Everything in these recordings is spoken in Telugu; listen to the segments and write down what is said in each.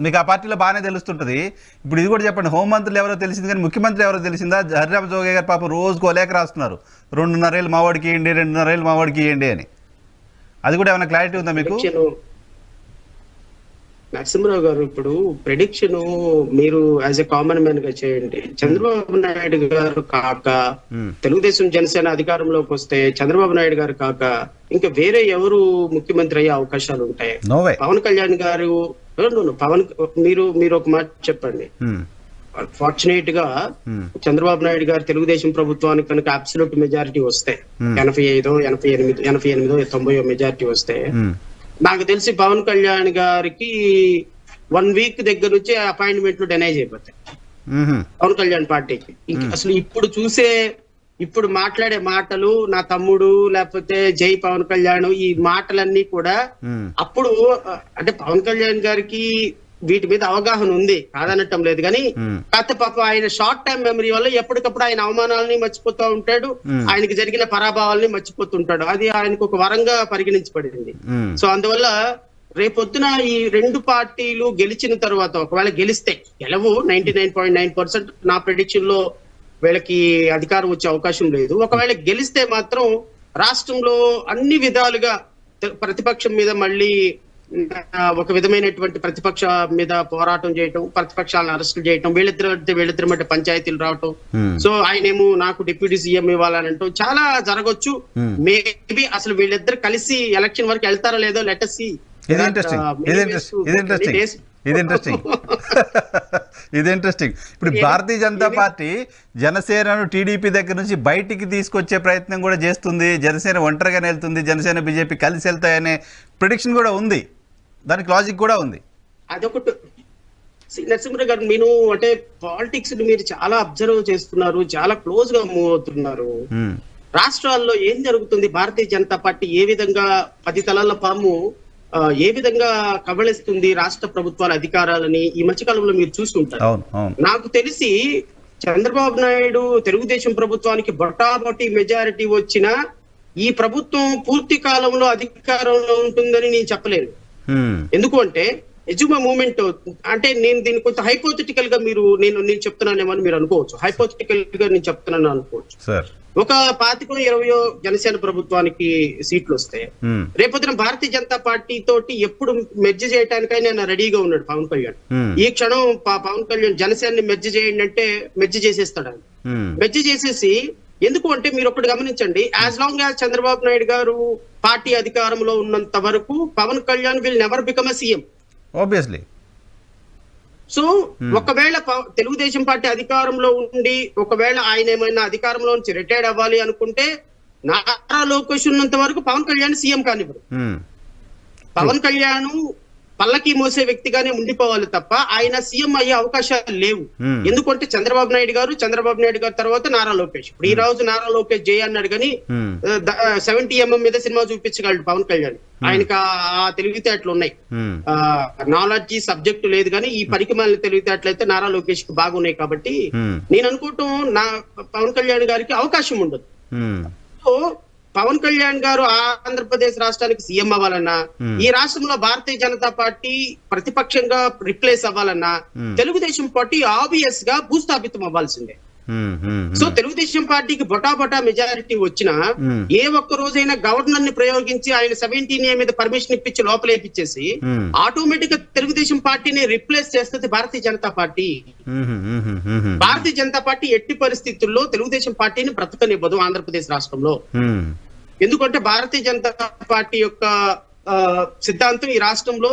మీకు ఆ పార్టీలో బాగానే తెలుస్తుంటుంది. ఇప్పుడు ఇది కూడా చెప్పండి, హోంమంత్రులు ఎవరో తెలిసింది కానీ ముఖ్యమంత్రి ఎవరో తెలిసిందా? హరిరామ జోగయ్య గారు పాపం రోజుకో లేఖ రాస్తున్నారు, 2.5 ఏళ్ళు మావాడికి ఇవ్వండి, 2.5 ఏళ్ళు మావాడికి ఇవ్వండి అని. అది కూడా ఏమైనా క్లారిటీ ఉందా మీకు? నరసింహరావు గారు, ఇప్పుడు ప్రెడిక్షన్ మీరు యాజ్ ఎ కామన్ మ్యాన్ గా చేయండి. చంద్రబాబు నాయుడు గారు కాక తెలుగుదేశం జనసేన అధికారంలోకి వస్తే చంద్రబాబు నాయుడు గారు కాక ఇంకా వేరే ఎవరు ముఖ్యమంత్రి అయ్యే అవకాశాలు ఉంటాయి? పవన్ కళ్యాణ్ గారు మీరు ఒక మాట చెప్పండి. ఫార్చునేట్ గా చంద్రబాబు నాయుడు గారు తెలుగుదేశం ప్రభుత్వానికి కనుక అబ్సల్యూట్ మెజారిటీ వస్తే 85, 88, 90 మెజారిటీ వస్తే నాకు తెలిసి పవన్ కళ్యాణ్ గారికి 1 వీక్ దగ్గర నుంచి అపాయింట్మెంట్లు డెనై అయిపోతాయి పవన్ కళ్యాణ్ పార్టీకి. అసలు ఇప్పుడు మాట్లాడే మాటలు నా తమ్ముడు లేకపోతే జై పవన్ కళ్యాణ్ ఈ మాటలన్నీ కూడా అప్పుడు అంటే పవన్ కళ్యాణ్ గారికి వీటి మీద అవగాహన ఉంది, కాదనటం లేదు. కానీ కాకపోతే పాప ఆయన షార్ట్ టైం మెమరీ వల్ల ఎప్పటికప్పుడు ఆయన అవమానాలని మర్చిపోతూ ఉంటాడు, ఆయనకి జరిగిన పరాభవాలని మర్చిపోతుంటాడు. అది ఆయనకు ఒక వరంగా పరిగణించబడింది. సో అందువల్ల రేపొద్దున ఈ 2 పార్టీలు గెలిచిన తర్వాత, ఒకవేళ గెలిస్తే, గెలవు 99.9% నా ప్రెడిక్షన్ లో వీళ్ళకి అధికారం వచ్చే అవకాశం లేదు. ఒకవేళ గెలిస్తే మాత్రం రాష్ట్రంలో అన్ని విధాలుగా ప్రతిపక్షం మీద మళ్ళీ ఒక విధమైనటువంటి ప్రతిపక్ష మీద పోరాటం చేయటం, ప్రతిపక్షాలను అరెస్టులు చేయటం, వీళ్ళిద్దరి మధ్య పంచాయతీలు రావటం. సో ఆయనేమో నాకు డిప్యూటీ సీఎం ఇవ్వాలని అంటూ చాలా జరగొచ్చు. మేబీ అసలు వీళ్ళిద్దరు కలిసి ఎలక్షన్ వరకు వెళ్తారో లేదో లెట్ us see. ఇది ఇంట్రెస్టింగ్. ఇప్పుడు భారతీయ జనతా పార్టీ జనసేనను టీడీపీ దగ్గర నుంచి బయటికి తీసుకొచ్చే ప్రయత్నం కూడా చేస్తుంది. జనసేన ఒంటరిగానే వెళ్తుంది, జనసేన బీజేపీ కలిసి వెళ్తాయనే ప్రిడిక్షన్ కూడా ఉంది, దానికి లాజిక్ కూడా ఉంది. అదొకటి నరసింహరావు గారు, మీరు అంటే పాలిటిక్స్ మీరు చాలా అబ్జర్వ్ చేస్తున్నారు, చాలా క్లోజ్ గా మూవ్ అవుతున్నారు. రాష్ట్రాల్లో ఏం జరుగుతుంది, భారతీయ జనతా పార్టీ ఏ విధంగా 10 తలల పాము ఏ విధంగా కబళిస్తుంది రాష్ట్ర ప్రభుత్వాల అధికారాలని ఈ మధ్యకాలంలో మీరు చూస్తుంటారు. నాకు తెలిసి చంద్రబాబు నాయుడు తెలుగుదేశం ప్రభుత్వానికి బొటాబొటి మెజారిటీ వచ్చిన ఈ ప్రభుత్వం పూర్తి కాలంలో అధికారంలో ఉంటుందని నేను చెప్పలేను. ఎందుకు అంటే ఎజుమా మూమెంట్ అంటే నేను దీన్ని కొంచెం హైపోథెటికల్ గా నేను చెప్తున్నానేమో అని మీరు అనుకోవచ్చు. హైపోథెటికల్ గా నేను చెప్తున్నాను అనుకోవచ్చు. ఒక 25-20 జనసేన ప్రభుత్వానికి సీట్లు వస్తే రేపొద్దున భారతీయ జనతా పార్టీ తోటి ఎప్పుడు మెర్జ్ చేయడానికైనా ఆయన రెడీగా ఉన్నాడు పవన్ కళ్యాణ్. ఈ క్షణం పవన్ కళ్యాణ్ జనసేనని మెర్జ్ చేయండి అంటే మెర్జ్ చేసేస్తాడు. ఆయన మెర్జ్ చేసేసి, ఎందుకు అంటే మీరు ఒకటి గమనించండి, as long as Chandrababu Naidu garu party అధికారంలో ఉన్నంత వరకు Pawan Kalyan will never become a CM obviously. So ఒకవేళ తెలుగుదేశం పార్టీ అధికారంలో ఉండి ఒకవేళ ఆయన ఏమైనా అధికారంలో నుంచి రిటైర్డ్ అవ్వాలి అనుకుంటే నారా లోకేష్ ఉన్నంత వరకు పవన్ కళ్యాణ్ సీఎం కానివ్వరు. పవన్ కళ్యాణ్ పల్లకి మోసే వ్యక్తిగానే ఉండిపోవాలి తప్ప ఆయన సీఎం అయ్యే అవకాశాలు లేవు. ఎందుకంటే చంద్రబాబు నాయుడు గారు తర్వాత నారా లోకేష్. ఇప్పుడు ఈ రోజు నారా లోకేష్ జయ అన్నాడు కానీ 70mm మీద సినిమా చూపించగలడు పవన్ కళ్యాణ్. ఆయనకి ఆ తెలివితేటలు ఉన్నాయి. నాలెడ్జి సబ్జెక్ట్ లేదు కానీ ఈ పరికమాల తెలివితేటలు అయితే నారా లోకేష్ కి బాగున్నాయి. కాబట్టి నేను అనుకోవటం పవన్ కళ్యాణ్ గారికి అవకాశం ఉండదు. సో పవన్ కళ్యాణ్ గారు ఆంధ్రప్రదేశ్ రాష్ట్రానికి సీఎం అవ్వాలన్నా, ఈ రాష్ట్రంలో భారతీయ జనతా పార్టీ ప్రతిపక్షంగా రిప్లేస్ అవ్వాలన్నా తెలుగుదేశం పార్టీ ఆబ్వియస్ గా భూస్థాపితం అవ్వాల్సిందే. సో తెలుగుదేశం పార్టీకి బొటా మెజారిటీ వచ్చినా ఏ ఒక్క రోజైనా గవర్నర్ ని ప్రయోగించి ఆయన 17A మీద పర్మిషన్ ఇప్పించి లోపలేపించేసి ఆటోమేటిక్ గా తెలుగుదేశం పార్టీని రిప్లేస్ చేస్తుంది భారతీయ జనతా పార్టీ. భారతీయ జనతా పార్టీ ఎట్టి పరిస్థితుల్లో తెలుగుదేశం పార్టీని బ్రతకనివ్వదు ఆంధ్రప్రదేశ్ రాష్ట్రంలో. ఎందుకంటే భారతీయ జనతా పార్టీ యొక్క సిద్ధాంతం ఈ రాష్ట్రంలో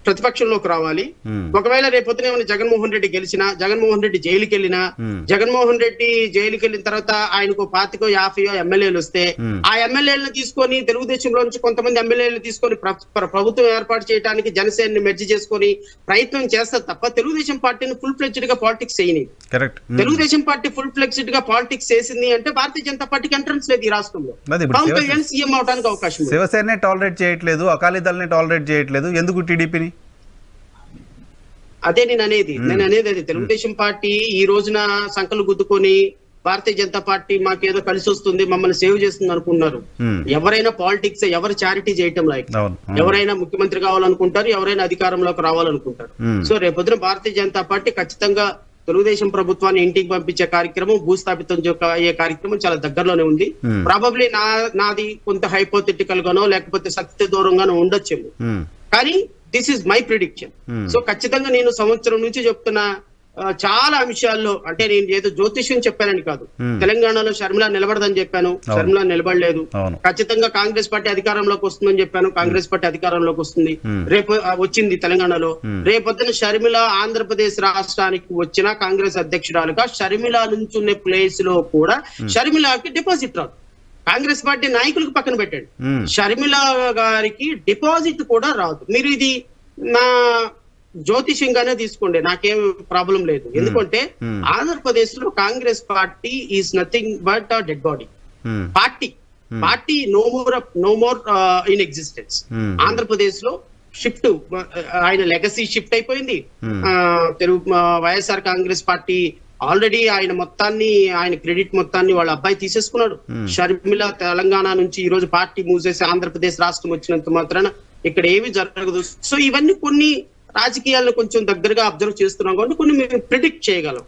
ప్రతిపక్షంలోకి రావాలి. ఒకవేళ రేపొద్దున ఏమైనా జగన్మోహన్ రెడ్డి గెలిచినా, జగన్మోహన్ రెడ్డి జైలుకి వెళ్ళినా, జగన్మోహన్ రెడ్డి జైలుకి వెళ్ళిన తర్వాత ఆయనకు 25-50 ఎమ్మెల్యేలు వస్తే ఆ ఎమ్మెల్యేలను తీసుకొని తెలుగుదేశంలో నుంచి కొంతమంది ఎమ్మెల్యేలు తీసుకొని ప్రభుత్వం ఏర్పాటు చేయడానికి జనసేనని మెర్జ్ చేసుకొని ప్రయత్నం చేస్తారు తప్ప తెలుగుదేశం పార్టీని ఫుల్ ఫ్లెడ్జ్డ్ గా పాలిటిక్స్ చేయని. తెలుగుదేశం పార్టీ ఫుల్ ఫ్లెడ్జ్డ్ గా పాలిటిక్స్ చేసింది అంటే భారతీయ జనతా పార్టీకి ఎంట్రన్స్ లేదు ఈ రాష్ట్రంలో. పవన్ కళ్యాణ్ సీఎం అవడానికి అవకాశం లేదు. శివసేన టాలరేట్ చేయట్లేదు, అకాలీదళని టాలరేట్ చేయట్లేదు, ఎందుకు టీడీపీని? అదే నేను అనేది అది తెలుగుదేశం పార్టీ ఈ రోజున సంకలు గుద్దుకొని భారతీయ జనతా పార్టీ మాకేదో కలిసి వస్తుంది, మమ్మల్ని సేవ్ చేస్తుంది అనుకున్నారు. ఎవరైనా పాలిటిక్స్, ఎవరు చారిటీ చేయటం లైక్, ఎవరైనా ముఖ్యమంత్రి కావాలనుకుంటారు, ఎవరైనా అధికారంలోకి రావాలనుకుంటారు. సో రేపొద్దున భారతీయ జనతా పార్టీ ఖచ్చితంగా తెలుగుదేశం ప్రభుత్వాన్ని ఇంటికి పంపించే కార్యక్రమం, భూస్థాపితం అయ్యే కార్యక్రమం చాలా దగ్గరలోనే ఉంది. ప్రాబబ్లీ నాది కొంత హైపోథెటికల్ గానో లేకపోతే సత్య దూరంగానో ఉండొచ్చేమో, కానీ this is my prediction. So ఖచ్చితంగా నేను సంవత్సరం నుంచి చెప్తున్నా చాలా అంశాల్లో, అంటే నేను ఏదో జ్యోతిష్యం చెప్పానని కాదు. తెలంగాణలో షర్మిల నిలబడదని చెప్పాను, షర్మిల నిలబడలేదు. ఖచ్చితంగా కాంగ్రెస్ పార్టీ అధికారంలోకి వస్తుందని చెప్పాను, కాంగ్రెస్ పార్టీ అధికారంలోకి వస్తుంది, రేపు వచ్చింది తెలంగాణలో. రేపొద్దున షర్మిల ఆంధ్రప్రదేశ్ రాష్ట్రానికి వచ్చిన కాంగ్రెస్ అధ్యక్షురాలుగా షర్మిల నుంచున్న ప్లేస్ లో కూడా షర్మిలకి డిపాజిట్ రాదు. కాంగ్రెస్ పార్టీ నాయకులకు పక్కన పెట్టండి, షర్మిల గారికి డిపాజిట్ కూడా రాదు. మీరు ఇది నా జ్యోతిష్యంగానే తీసుకోండి, నాకేం ప్రాబ్లం లేదు. ఎందుకంటే ఆంధ్రప్రదేశ్ లో Congress party is nothing but dead body party. No more in existence. Andhra Pradesh లో షిఫ్ట్, ఆయన లెగసీ షిఫ్ట్ అయిపోయింది. వైఎస్ఆర్ కాంగ్రెస్ పార్టీ ఆల్రెడీ ఆయన క్రెడిట్ మొత్తాన్ని వాళ్ళ అబ్బాయి తీసేసుకున్నాడు. షర్మిల తెలంగాణ నుంచి ఈ రోజు పార్టీ మూవ్ చేసి ఆంధ్రప్రదేశ్ రాష్ట్రం వచ్చినంత మాత్రాన ఇక్కడ ఏమి జరగదు. సో ఇవన్నీ కొన్ని రాజకీయాలను కొంచెం దగ్గరగా అబ్జర్వ్ చేస్తున్నాం కాబట్టి కొన్ని మేము ప్రిడిక్ట్ చేయగలం.